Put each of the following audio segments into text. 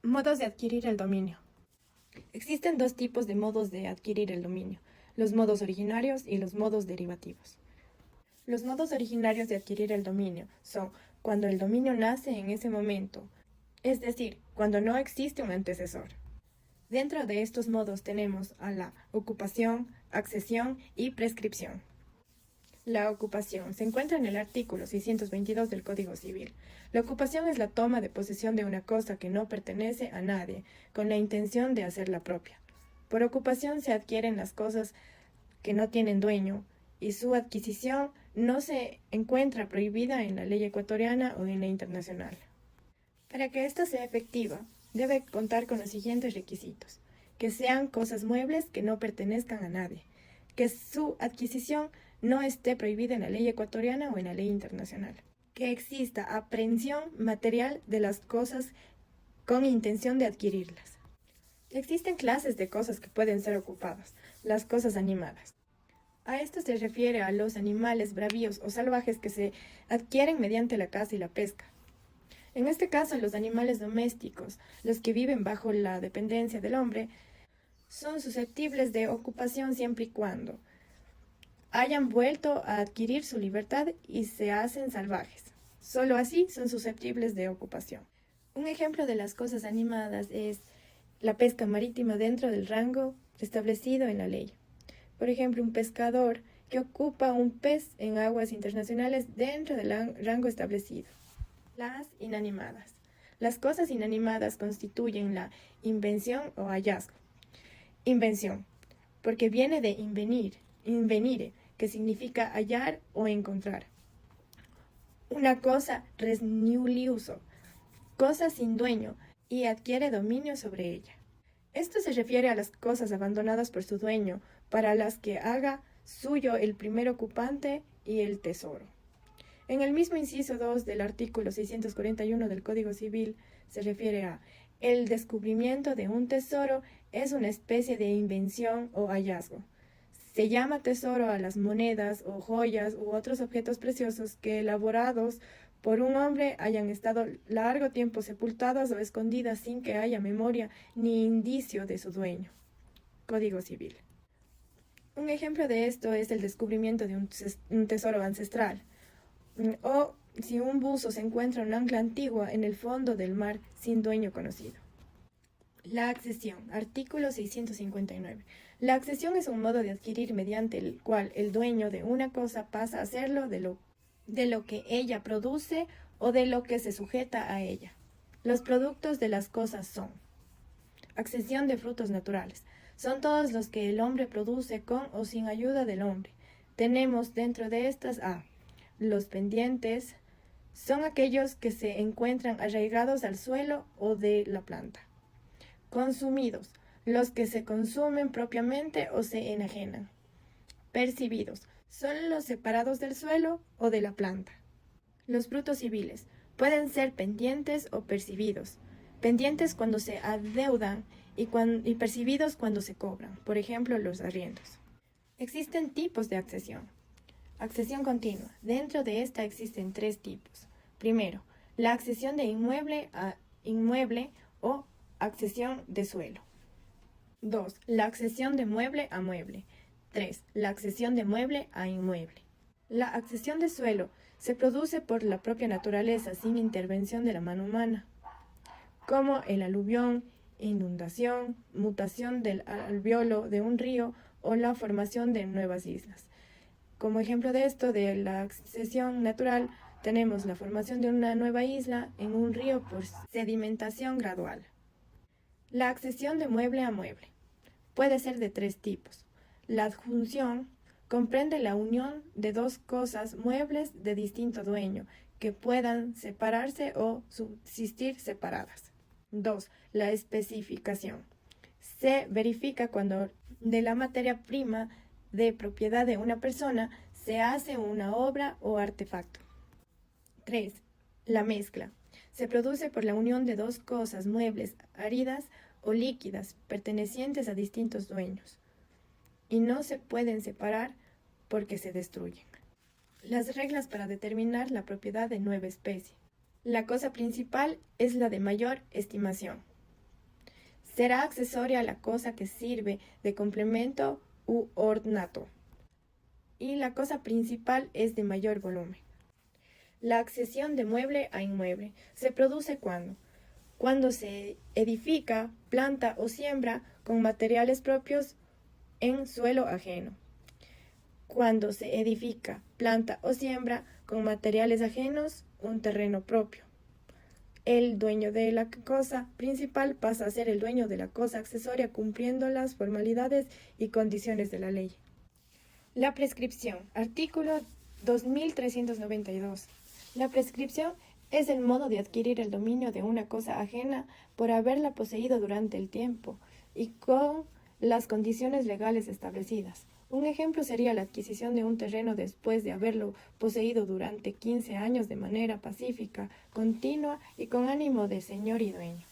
Modos de adquirir el dominio. Existen dos tipos de modos de adquirir el dominio, los modos originarios y los modos derivativos. Los modos originarios de adquirir el dominio son cuando el dominio nace en ese momento, es decir, cuando no existe un antecesor. Dentro de estos modos tenemos a la ocupación, accesión y prescripción. La ocupación se encuentra en el artículo 622 del Código Civil. La ocupación es la toma de posesión de una cosa que no pertenece a nadie, con la intención de hacerla propia. Por ocupación se adquieren las cosas que no tienen dueño, y su adquisición no se encuentra prohibida en la ley ecuatoriana o en la internacional. Para que esta sea efectiva, debe contar con los siguientes requisitos: que sean cosas muebles que no pertenezcan a nadie, que su adquisición no esté prohibida en la ley ecuatoriana o en la ley internacional, que exista aprehensión material de las cosas con intención de adquirirlas. Existen clases de cosas que pueden ser ocupadas: las cosas animadas. A esto se refiere a los animales bravíos o salvajes que se adquieren mediante la caza y la pesca. En este caso, los animales domésticos, los que viven bajo la dependencia del hombre, son susceptibles de ocupación siempre y cuando hayan vuelto a adquirir su libertad y se hacen salvajes. Solo así son susceptibles de ocupación. Un ejemplo de las cosas animadas es la pesca marítima dentro del rango establecido en la ley. Por ejemplo, un pescador que ocupa un pez en aguas internacionales dentro del rango establecido. Las inanimadas. Las cosas inanimadas constituyen la invención o hallazgo. Invención, porque viene de invenire, que significa hallar o encontrar. Una cosa res nulli uso, cosa sin dueño, y adquiere dominio sobre ella. Esto se refiere a las cosas abandonadas por su dueño, para las que haga suyo el primer ocupante y el tesoro. En el mismo inciso 2 del artículo 641 del Código Civil se refiere a: el descubrimiento de un tesoro es una especie de invención o hallazgo. Se llama tesoro a las monedas o joyas u otros objetos preciosos que, elaborados por un hombre, hayan estado largo tiempo sepultadas o escondidas sin que haya memoria ni indicio de su dueño. Código Civil. Un ejemplo de esto es el descubrimiento de un tesoro ancestral, o si un buzo se encuentra en un ancla antigua en el fondo del mar sin dueño conocido. La accesión. Artículo 659. La accesión es un modo de adquirir mediante el cual el dueño de una cosa pasa a serlo de lo que ella produce o de lo que se sujeta a ella. Los productos de las cosas son: accesión de frutos naturales. Son todos los que el hombre produce con o sin ayuda del hombre. Tenemos dentro de estas a: los pendientes, son aquellos que se encuentran arraigados al suelo o de la planta. Consumidos, los que se consumen propiamente o se enajenan. Percibidos, son los separados del suelo o de la planta. Los frutos civiles pueden ser pendientes o percibidos. Pendientes cuando se adeudan y percibidos cuando se cobran, por ejemplo, los arriendos. Existen tipos de accesión. Accesión continua. Dentro de esta existen tres tipos. Primero, la accesión de inmueble a inmueble o accesión de suelo. 2. La accesión de mueble a mueble. 3. La accesión de mueble a inmueble. La accesión de suelo se produce por la propia naturaleza sin intervención de la mano humana, como el aluvión, inundación, mutación del alvéolo de un río o la formación de nuevas islas. Como ejemplo de esto, de la accesión natural, tenemos la formación de una nueva isla en un río por sedimentación gradual. La accesión de mueble a mueble puede ser de tres tipos. La adjunción comprende la unión de dos cosas muebles de distinto dueño que puedan separarse o subsistir separadas. 2. La especificación. Se verifica cuando de la materia prima de propiedad de una persona se hace una obra o artefacto. 3. La mezcla. Se produce por la unión de dos cosas muebles áridas o líquidas pertenecientes a distintos dueños y no se pueden separar porque se destruyen. Las reglas para determinar la propiedad de nueva especie. La cosa principal es la de mayor estimación. será accesoria a la cosa que sirve de complemento u ornato, y la cosa principal es de mayor volumen. La accesión de mueble a inmueble se produce cuando se edifica, planta o siembra con materiales propios en suelo ajeno. Cuando se edifica, planta o siembra con materiales ajenos un terreno propio. El dueño de la cosa principal pasa a ser el dueño de la cosa accesoria cumpliendo las formalidades y condiciones de la ley. La prescripción. Artículo 2392. La prescripción es el modo de adquirir el dominio de una cosa ajena por haberla poseído durante el tiempo y con las condiciones legales establecidas. Un ejemplo sería la adquisición de un terreno después de haberlo poseído durante 15 años de manera pacífica, continua y con ánimo de señor y dueño.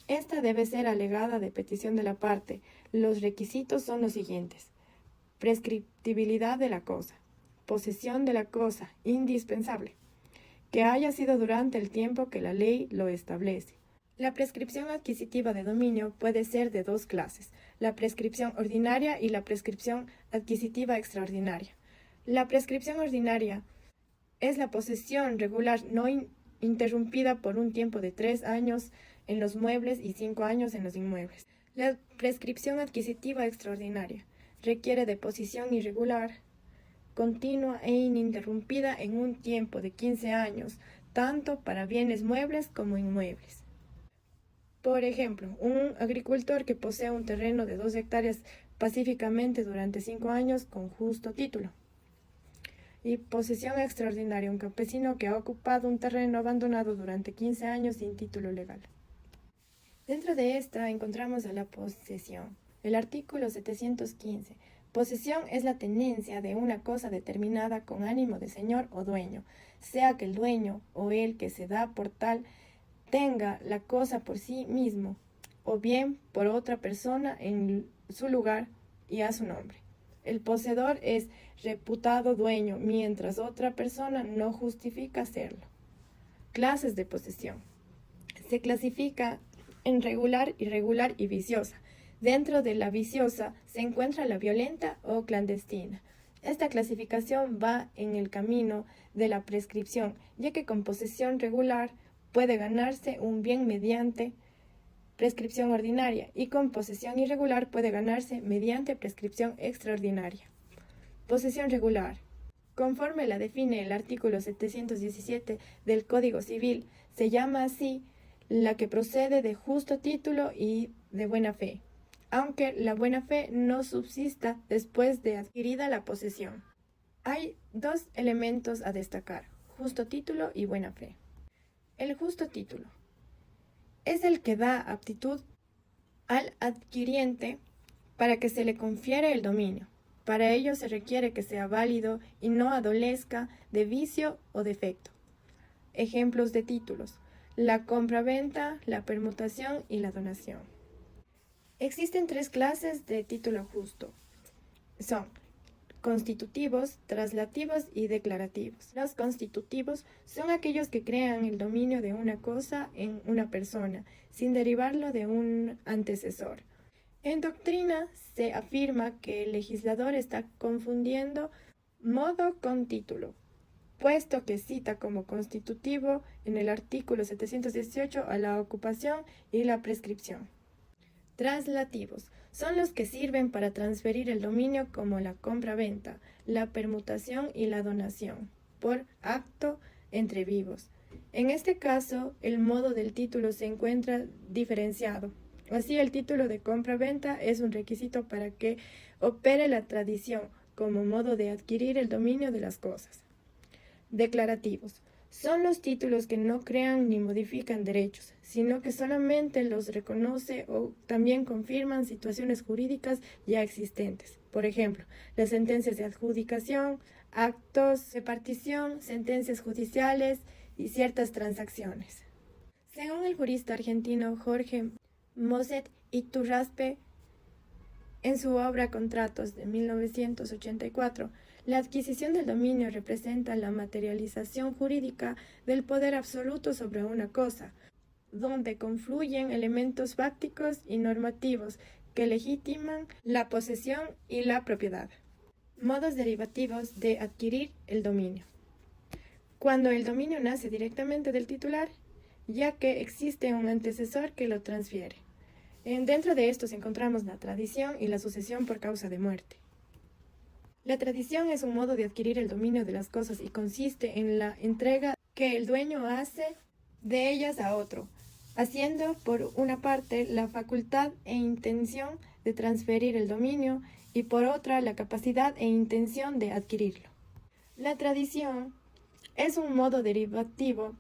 Esta debe ser alegada de petición de la parte. Los requisitos son los siguientes: prescriptibilidad de la cosa, posesión de la cosa, indispensable, que haya sido durante el tiempo que la ley lo establece. La prescripción adquisitiva de dominio puede ser de dos clases: la prescripción ordinaria y la prescripción adquisitiva extraordinaria. La prescripción ordinaria es la posesión regular no interrumpida por un tiempo de 3 años en los muebles y 5 años en los inmuebles. La prescripción adquisitiva extraordinaria requiere de posesión irregular, continua e ininterrumpida en un tiempo de 15 años, tanto para bienes muebles como inmuebles. Por ejemplo, un agricultor que posee un terreno de 2 hectáreas pacíficamente durante 5 años con justo título. Y posesión extraordinaria, un campesino que ha ocupado un terreno abandonado durante 15 años sin título legal. Dentro de esta encontramos a la posesión. El artículo 715. Posesión es la tenencia de una cosa determinada con ánimo de señor o dueño, sea que el dueño o el que se da por tal tenga la cosa por sí mismo, o bien por otra persona en su lugar y a su nombre. El poseedor es reputado dueño, mientras otra persona no justifica serlo. Clases de posesión. Se clasifica en regular, irregular y viciosa. Dentro de la viciosa se encuentra la violenta o clandestina. Esta clasificación va en el camino de la prescripción, ya que con posesión regular puede ganarse un bien mediante prescripción ordinaria y con posesión irregular puede ganarse mediante prescripción extraordinaria. Posesión regular. Conforme la define el artículo 717 del Código Civil, se llama así la que procede de justo título y de buena fe, aunque la buena fe no subsista después de adquirida la posesión. Hay 2 elementos a destacar: justo título y buena fe. El justo título es el que da aptitud al adquiriente para que se le confiere el dominio. Para ello se requiere que sea válido y no adolezca de vicio o defecto. Ejemplos de títulos: la compra-venta, la permutación y la donación. Existen 3 clases de título justo. Son constitutivos, traslativos y declarativos. Los constitutivos son aquellos que crean el dominio de una cosa en una persona, sin derivarlo de un antecesor. En doctrina se afirma que el legislador está confundiendo modo con título, puesto que cita como constitutivo en el artículo 718 a la ocupación y la prescripción. Traslativos son los que sirven para transferir el dominio, como la compra-venta, la permutación y la donación, por acto entre vivos. En este caso, el modo del título se encuentra diferenciado. Así, el título de compra-venta es un requisito para que opere la tradición como modo de adquirir el dominio de las cosas. Declarativos son los títulos que no crean ni modifican derechos, sino que solamente los reconoce o también confirman situaciones jurídicas ya existentes. Por ejemplo, las sentencias de adjudicación, actos de partición, sentencias judiciales y ciertas transacciones. Según el jurista argentino Jorge Moset Iturraspe, en su obra Contratos de 1984, la adquisición del dominio representa la materialización jurídica del poder absoluto sobre una cosa, donde confluyen elementos fácticos y normativos que legitiman la posesión y la propiedad. Modos derivativos de adquirir el dominio. Cuando el dominio nace directamente del titular, ya que existe un antecesor que lo transfiere. Dentro de estos encontramos la tradición y la sucesión por causa de muerte. La tradición es un modo de adquirir el dominio de las cosas y consiste en la entrega que el dueño hace de ellas a otro, haciendo por una parte la facultad e intención de transferir el dominio y por otra la capacidad e intención de adquirirlo. La tradición es un modo derivativo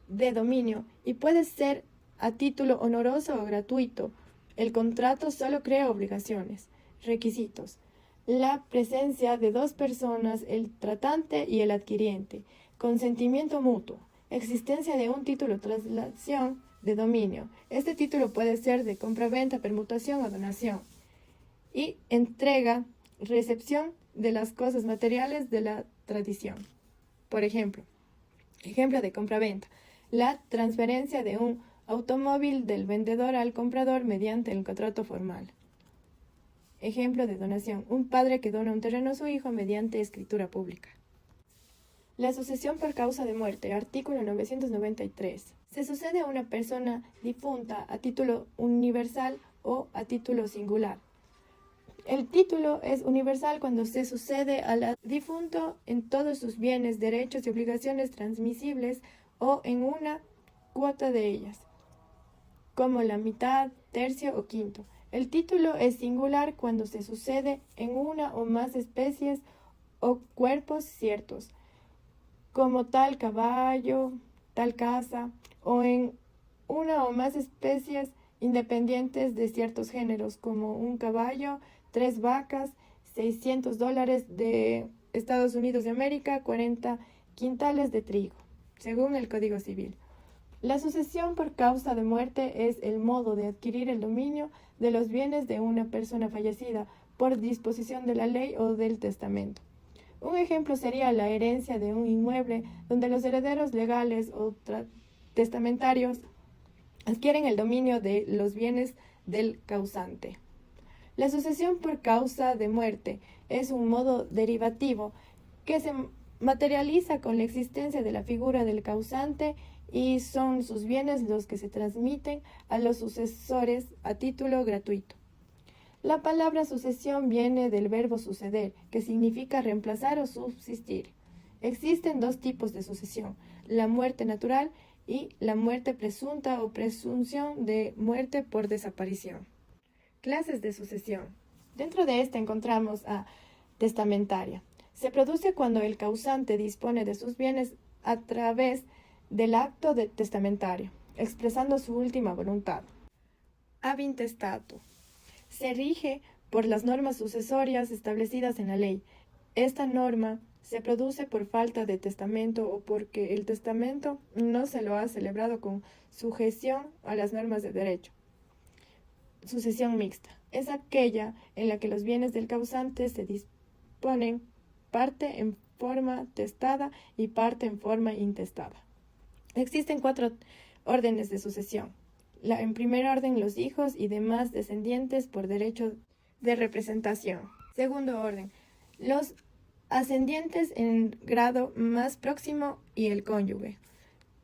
de dominio y puede ser a título honoroso o gratuito. El contrato solo crea obligaciones, requisitos. La presencia de dos personas, el tratante y el adquiriente, consentimiento mutuo, existencia de un título traslación de dominio. Este título puede ser de compra-venta, permutación o donación. Y entrega, recepción de las cosas materiales de la tradición. Por ejemplo de compra-venta, la transferencia de un automóvil del vendedor al comprador mediante el contrato formal. Ejemplo de donación, un padre que dona un terreno a su hijo mediante escritura pública. La sucesión por causa de muerte, artículo 993. Se sucede a una persona difunta a título universal o a título singular. El título es universal cuando se sucede al difunto en todos sus bienes, derechos y obligaciones transmisibles o en una cuota de ellas, como la mitad, tercio o quinto. El título es singular cuando se sucede en una o más especies o cuerpos ciertos, como tal caballo, tal casa, o en una o más especies independientes de ciertos géneros, como un caballo, 3 vacas, $600 de Estados Unidos de América, 40 quintales de trigo, según el Código Civil. La sucesión por causa de muerte es el modo de adquirir el dominio de los bienes de una persona fallecida por disposición de la ley o del testamento. Un ejemplo sería la herencia de un inmueble donde los herederos legales o testamentarios adquieren el dominio de los bienes del causante. La sucesión por causa de muerte es un modo derivativo que se materializa con la existencia de la figura del causante y son sus bienes los que se transmiten a los sucesores a título gratuito. La palabra sucesión viene del verbo suceder, que significa reemplazar o subsistir. Existen dos tipos de sucesión, la muerte natural y la muerte presunta o presunción de muerte por desaparición. Clases de sucesión. Dentro de esta encontramos a testamentaria. Se produce cuando el causante dispone de sus bienes a través del acto testamentario, expresando su última voluntad. Ab intestato. Se rige por las normas sucesorias establecidas en la ley. Esta norma se produce por falta de testamento o porque el testamento no se lo ha celebrado con sujeción a las normas de derecho. Sucesión mixta. Es aquella en la que los bienes del causante se disponen parte en forma testada y parte en forma intestada. Existen 4 órdenes de sucesión. En primer orden, los hijos y demás descendientes por derecho de representación. Segundo orden, los ascendientes en grado más próximo y el cónyuge.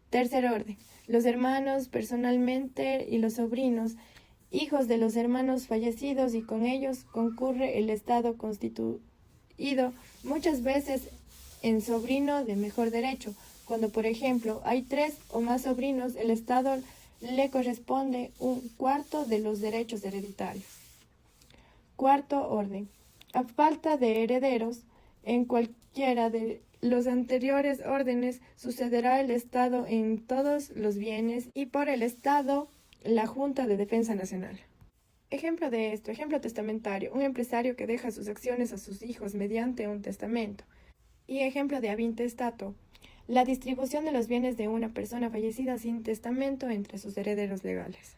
Tercer orden, los hermanos personalmente y los sobrinos, hijos de los hermanos fallecidos y con ellos concurre el estado constituido, muchas veces en sobrino de mejor derecho. Cuando, por ejemplo, hay 3 o más sobrinos, el estado le corresponde 1/4 de los derechos hereditarios. Cuarto orden, a falta de herederos, en cualquiera de los anteriores órdenes sucederá el Estado en todos los bienes y por el Estado la Junta de Defensa Nacional. Ejemplo de esto, ejemplo testamentario, un empresario que deja sus acciones a sus hijos mediante un testamento. Y ejemplo de ab intestato, la distribución de los bienes de una persona fallecida sin testamento entre sus herederos legales.